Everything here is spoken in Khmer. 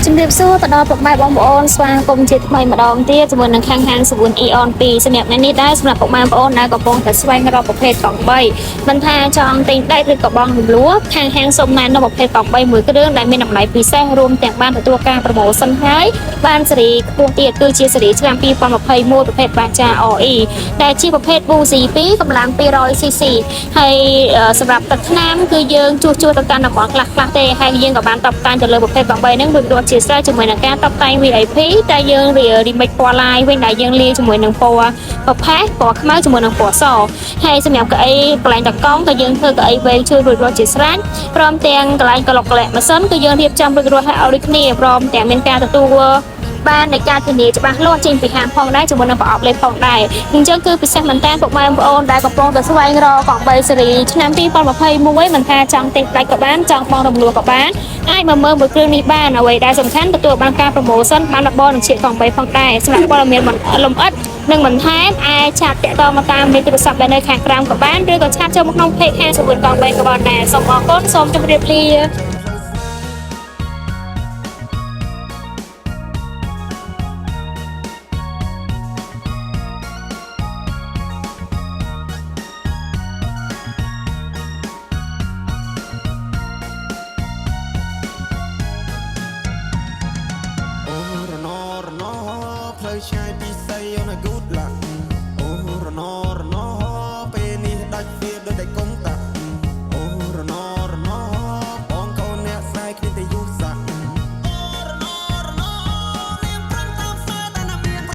ជំរាបសួរទៅដល់ពុកម៉ែបងប្អូនស្វាគមន៍ជាថ្មីម្ដងទៀតជាមួយនឹងខាងហាងសាប៊ូន Eon 2សម្រាប់អ្នកនេះដែរសម្រាប់ពុកម៉ែបងប្អូនដែលកំពុងតែស្វែងរកប្រភេទកង់3មិនថាចង់ទិញដែកឬក៏បង់រំលោះខាងហាងសូមណែនាំប្រភេទកង់3មួយគ្រឿងដែលមានតម្លៃពិសេសរួមទាំងបានទទួលការប្រម៉ូសិនហើយបានសេរីខ្ពស់ទៀតគឺជាសេរីឆ្នាំ2021ប្រភេទបាចា RE ដែលជាប្រភេទ Boozy 2កម្លាំង 200cc ហើយសម្រាប់ទឹកថ្នាំគឺយើងជួសទៅកាន់តំបន់ខ្លះៗទេហើយយើងក៏បានតបតាំងទៅលើប្រភេទកង់3ហ្នឹងដូចដូចជាស្រ័យជាមួយនឹងការតបតែង VIP តែយើង remix ពណ៌ live វិញដែលយើងលាយជាមួយនឹងពណ៌ប្រផេះពណ៌ខ្មៅជាមួយនឹងពណ៌សហើយសម្រាប់កៅអីកន្លែងតកង់ក៏យើងធ្វើកៅអីវែងជួយរួចរាល់ជាស្រេចព្រមទាំងកន្លែងក្លុកក្លែកម៉ាស៊ីនគឺយើងរៀបចំរួចរាល់ឲ្យដូចគ្នាព្រមទាំងមានការទទួលបាននៃការធានាច្បាស់លាស់ចេញពីហាងផងដែរជាមួយនឹងប្រអប់លេខផងដែរអញ្ចឹងគឺពិសេសមែនតើពុកម៉ែបងប្អូនដែលកំពុងតែស្វែងរកកង់3សេរីឆ្នាំ2021មិនថាចង់ទិញផ្ដាច់ក៏បានចង់បង់រំលោះក៏បានអាចមកមើលមួយគ្រឿងនេះបានអ្វីដែលសំខាន់ទទួលបានការប្រម៉ូសិនបានរបបនឹងជាកង់3ផងដែរសម្រាប់ព័ត៌មានលម្អិតនិងបន្ថែមអាចឆាតតាក់ទងមកតាមលេខទូរស័ព្ទដែលនៅខាងក្រោមក៏បានឬក៏ឆាតចូលមកក្នុងเพจហាងសាប៊ូនកង់3ក៏បានដែរសូមអរគុណសូមជម្រាបលា